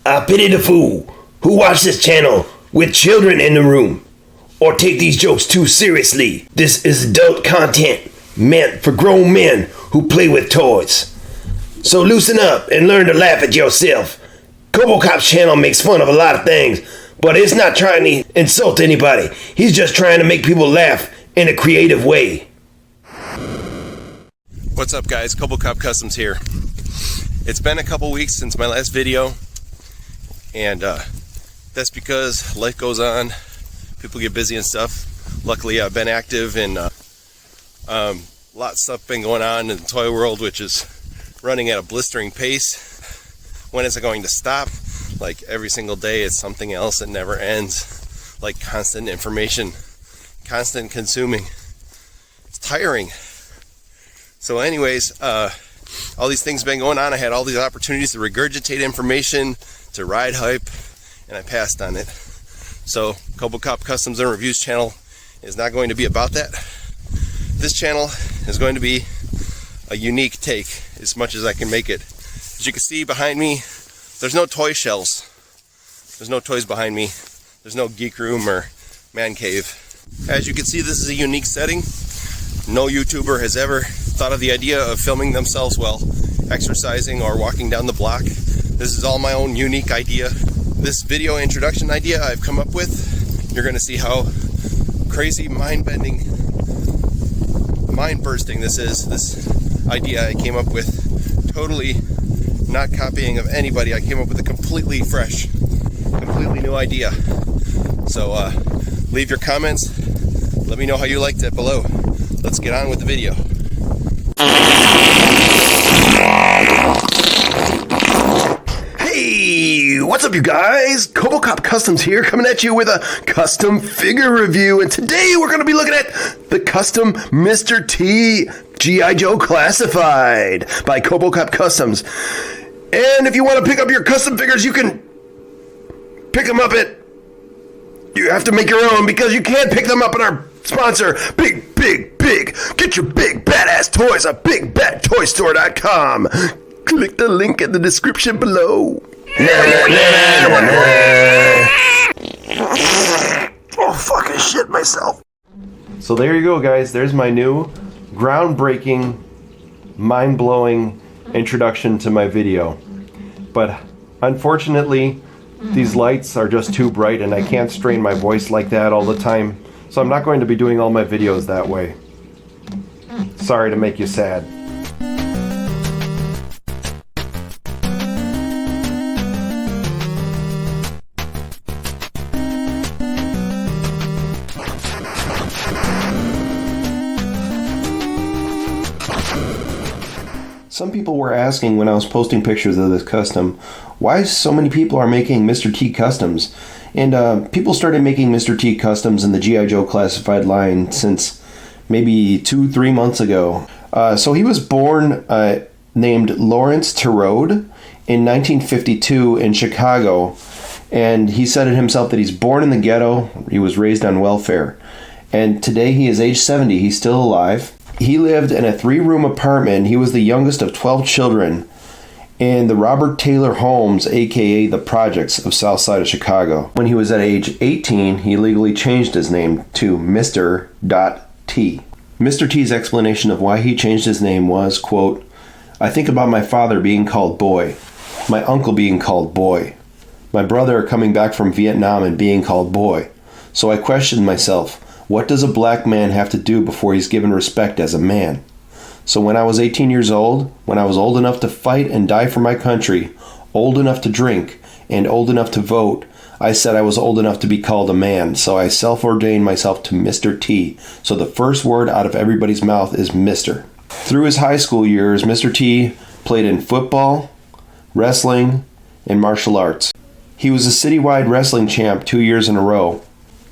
I pity the fool who watch this channel with children in the room or take these jokes too seriously. This is adult content meant for grown men who play with toys. So loosen up and learn to laugh at yourself. Cobocop's channel makes fun of a lot of things, but it's not trying to insult anybody. He's just trying to make people laugh in a creative way. What's up, guys? Cobocop Customs here. It's been a couple weeks since my last video, and that's because life goes on. People get busy and stuff. Luckily, I've been active, and lots of stuff been going on in the toy world, which is running at a blistering pace. When is it going to stop? Like every single day, it's something else. It never ends. Like constant information, constant consuming. It's tiring. So anyways, all these things have been going on. I had all these opportunities to regurgitate information, to ride hype, and I passed on it. So Cobocop Customs and Reviews channel is not going to be about that. This channel is going to be a unique take, as much as I can make it. As you can see behind me, there's no toy shelves. There's no toys behind me. There's no geek room or man cave. As you can see, this is a unique setting. No YouTuber has ever thought of the idea of filming themselves while exercising or walking down the block. This is all my own unique idea. This video introduction idea I've come up with. You're going to see how crazy, mind-bending, mind-bursting this is. This idea I came up with. Totally not copying of anybody. I came up with a completely fresh, completely new idea. So leave your comments. Let me know how you liked it below. Let's get on with the video. Hey, what's up, you guys? Cobocop Customs here, coming at you with a custom figure review. And today we're going to be looking at the custom Mr. T G.I. Joe Classified by Cobocop Customs. And if you want to pick up your custom figures, you can pick them up at... You have to make your own because you can't pick them up at our sponsor, Big Get your big badass toys at BigBadToyStore.com. Click the link in the description below. Oh, fucking shit myself. So there you go, guys. There's my new groundbreaking, mind-blowing introduction to my video. But unfortunately, these lights are just too bright and I can't strain my voice like that all the time. So I'm not going to be doing all my videos that way. Sorry to make you sad. Some people were asking when I was posting pictures of this custom, why so many people are making Mr. T Customs? And people started making Mr. T Customs in the G.I. Joe Classified line since maybe 2-3 months ago. So he was born named Lawrence Terode in 1952 in Chicago. And he said it himself that he's born in the ghetto, he was raised on welfare. And today he is age 70, he's still alive. He lived in a 3-room apartment. He was the youngest of 12 children in the Robert Taylor Homes, aka the Projects of South Side of Chicago. When he was at age 18, he legally changed his name to Mr. T. Mr. T's explanation of why he changed his name was, quote, I think about my father being called Boy, my uncle being called Boy, my brother coming back from Vietnam and being called Boy. So I questioned myself, what does a black man have to do before he's given respect as a man? So when I was 18 years old, when I was old enough to fight and die for my country, old enough to drink, and old enough to vote, I said I was old enough to be called a man, so I self-ordained myself to Mr. T. So the first word out of everybody's mouth is Mr. Through his high school years, Mr. T played in football, wrestling, and martial arts. He was a citywide wrestling champ 2 years in a row,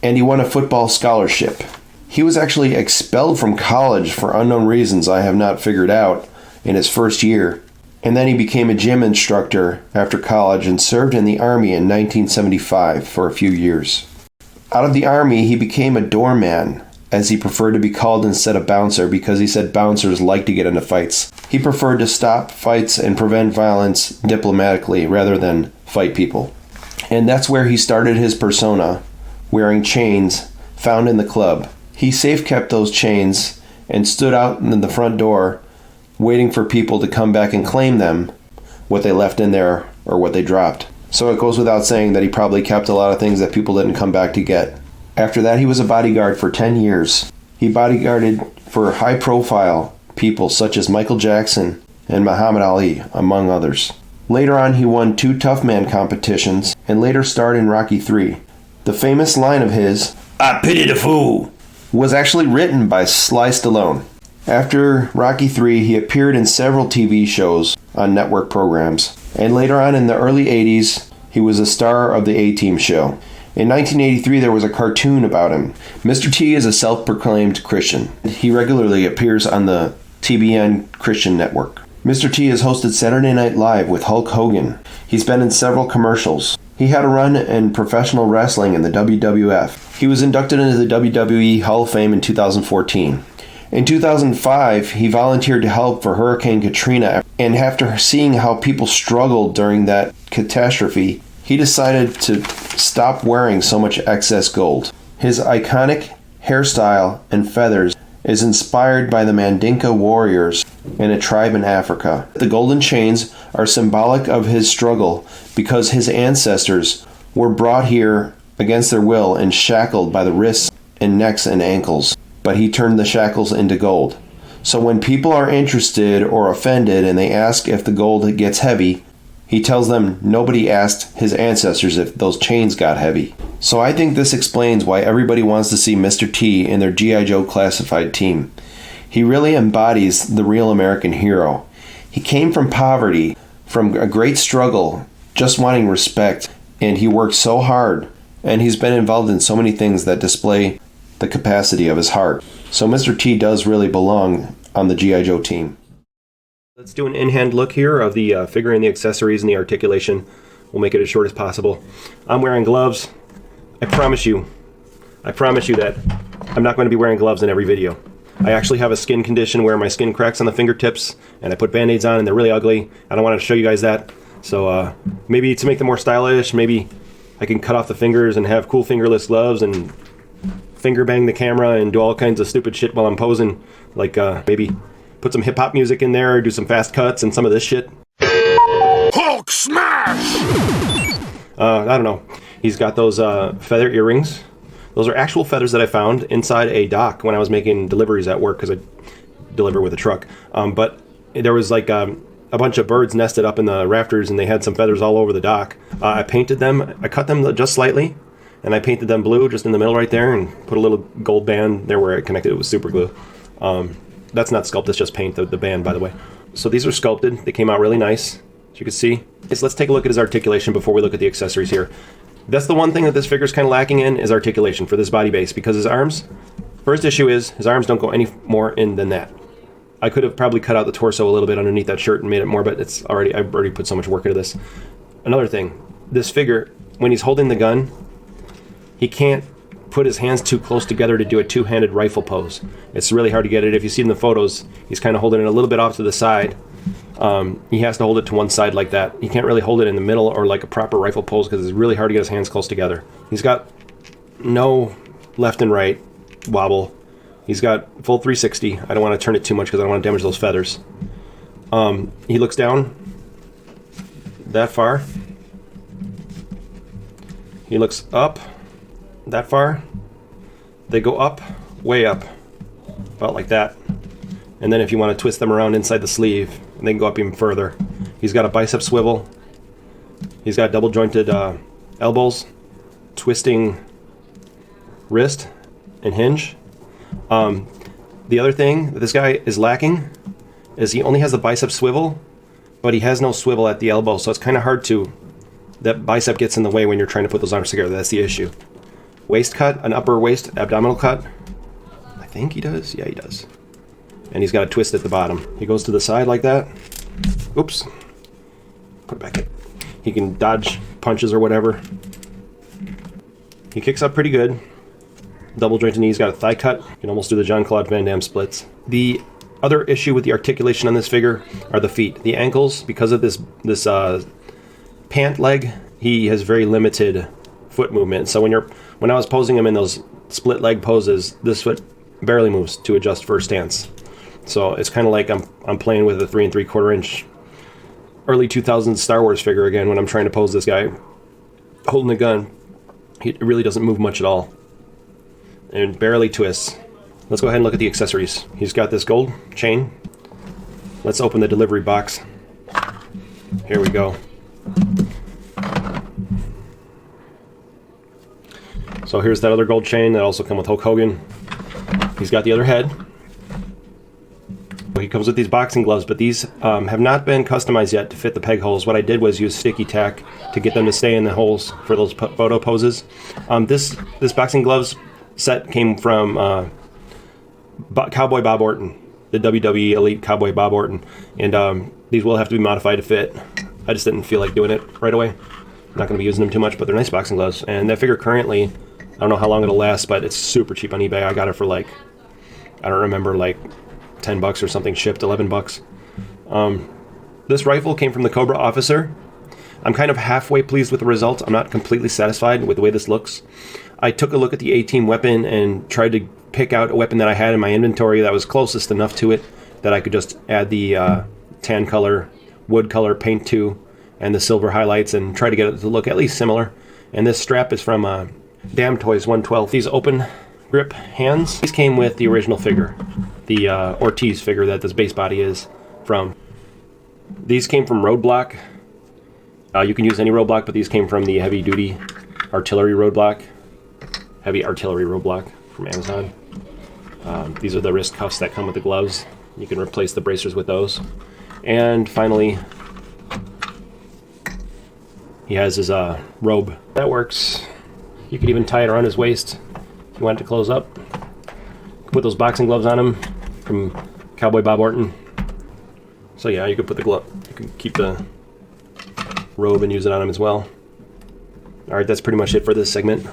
and he won a football scholarship. He was actually expelled from college for unknown reasons I have not figured out in his first year. And then he became a gym instructor after college and served in the Army in 1975 for a few years. Out of the Army, he became a doorman, as he preferred to be called instead of bouncer because he said bouncers like to get into fights. He preferred to stop fights and prevent violence diplomatically rather than fight people. And that's where he started his persona, wearing chains found in the club. He safe kept those chains and stood out in the front door waiting for people to come back and claim them, what they left in there or what they dropped. So it goes without saying that he probably kept a lot of things that people didn't come back to get. After that, he was a bodyguard for 10 years. He bodyguarded for high-profile people such as Michael Jackson and Muhammad Ali, among others. Later on, he won 2 Tough Man competitions and later starred in Rocky III. The famous line of his, "I pity the fool," was actually written by Sly Stallone. After Rocky III, he appeared in several TV shows on network programs, and later on in the early 80s, he was a star of the A-Team show. In 1983, there was a cartoon about him. Mr. T is a self-proclaimed Christian. He regularly appears on the TBN Christian network. Mr. T has hosted Saturday Night Live with Hulk Hogan. He's been in several commercials. He had a run in professional wrestling in the WWF. He was inducted into the WWE Hall of Fame in 2014. In 2005, he volunteered to help for Hurricane Katrina, and after seeing how people struggled during that catastrophe, he decided to stop wearing so much excess gold. His iconic hairstyle and feathers is inspired by the Mandinka warriors in a tribe in Africa. The golden chains are symbolic of his struggle because his ancestors were brought here against their will and shackled by the wrists and necks and ankles, but he turned the shackles into gold. So when people are interested or offended and they ask if the gold gets heavy, he tells them nobody asked his ancestors if those chains got heavy. So I think this explains why everybody wants to see Mr. T in their G.I. Joe classified team. He really embodies the real American hero. He came from poverty, from a great struggle, just wanting respect, and he worked so hard, and he's been involved in so many things that display the capacity of his heart. So Mr. T does really belong on the G.I. Joe team. Let's do an in-hand look here of the figure and the accessories and the articulation. We'll make it as short as possible. I'm wearing gloves. I promise you that I'm not going to be wearing gloves in every video. I actually have a skin condition where my skin cracks on the fingertips, and I put band-aids on, and they're really ugly. I don't want to show you guys that. So maybe to make them more stylish, maybe I can cut off the fingers and have cool fingerless gloves and finger bang the camera and do all kinds of stupid shit while I'm posing. Like maybe put some hip-hop music in there, do some fast cuts and some of this shit. Hulk smash! I don't know. He's got those feather earrings. Those are actual feathers that I found inside a dock when I was making deliveries at work, because I deliver with a truck. But there was like a bunch of birds nested up in the rafters, and they had some feathers all over the dock. I painted them. I cut them just slightly, and I painted them blue just in the middle right there, and put a little gold band there where I connected it with super glue. That's not sculpted, it's just paint, the band, by the way. So these are sculpted. They came out really nice, as you can see. Let's take a look at his articulation before we look at the accessories here. That's the one thing that this figure is kind of lacking in, is articulation for this body base, because his arms, first issue is, his arms don't go any more in than that. I could have probably cut out the torso a little bit underneath that shirt and made it more, but I've already put so much work into this. Another thing, this figure, when he's holding the gun, he can't put his hands too close together to do a two-handed rifle pose. It's really hard to get it. If you see in the photos, he's kind of holding it a little bit off to the side. He has to hold it to one side like that. He can't really hold it in the middle or like a proper rifle pose because it's really hard to get his hands close together. He's got no left and right wobble. He's got full 360. I don't want to turn it too much because I don't want to damage those feathers. He looks down that far. He looks up that far. They go up, way up, about like that. And then if you want to twist them around inside the sleeve, they can go up even further. He's got a bicep swivel. He's got double jointed elbows, twisting wrist and hinge. The other thing that this guy is lacking is he only has the bicep swivel, but he has no swivel at the elbow, so it's kind of hard to, that bicep gets in the way when you're trying to put those arms together. That's the issue. Waist cut, an upper waist abdominal cut. I think he does. Yeah, he does. And he's got a twist at the bottom. He goes to the side like that. Oops. Put it back in. He can dodge punches or whatever. He kicks up pretty good. Double jointed knees, got a thigh cut. You can almost do the Jean-Claude Van Damme splits. The other issue with the articulation on this figure are the feet. The ankles, because of this pant leg, he has very limited foot movement. So when I was posing him in those split leg poses, this foot barely moves to adjust for stance. So it's kind of like I'm playing with a 3 3/4 inch early 2000s Star Wars figure again when I'm trying to pose this guy holding a gun. He really doesn't move much at all and barely twists. Let's go ahead and look at the accessories. He's got this gold chain. Let's open the delivery box. Here we go. So here's that other gold chain that also come with Hulk Hogan. He's got the other head. He comes with these boxing gloves, but these have not been customized yet to fit the peg holes. What I did was use sticky tack to get them to stay in the holes for those photo poses. This boxing gloves set came from Cowboy Bob Orton, the WWE Elite Cowboy Bob Orton, and these will have to be modified to fit. I just didn't feel like doing it right away. I'm not going to be using them too much, but they're nice boxing gloves. And that figure currently, I don't know how long it'll last, but it's super cheap on eBay. I got it for like, I don't remember, like $10 or something, shipped $11. This rifle came from the Cobra Officer. I'm kind of halfway pleased with the result. I'm not completely satisfied with the way this looks. I took a look at the A-Team weapon and tried to pick out a weapon that I had in my inventory that was closest enough to it that I could just add the tan color, wood color paint to, and the silver highlights and try to get it to look at least similar. And this strap is from Damn Toys 112. These open grip hands, these came with the original figure, the Ortiz figure that this base body is from. These came from Roadblock. You can use any roadblock, but these came from the heavy duty artillery roadblock. Heavy artillery roadblock from Amazon. These are the wrist cuffs that come with the gloves. You can replace the bracers with those. And finally, he has his robe. That works. You could even tie it around his waist if you want it to close up. Put those boxing gloves on him from Cowboy Bob Orton. So yeah, you could put the glove, you can keep the robe and use it on him as well. Alright, that's pretty much it for this segment.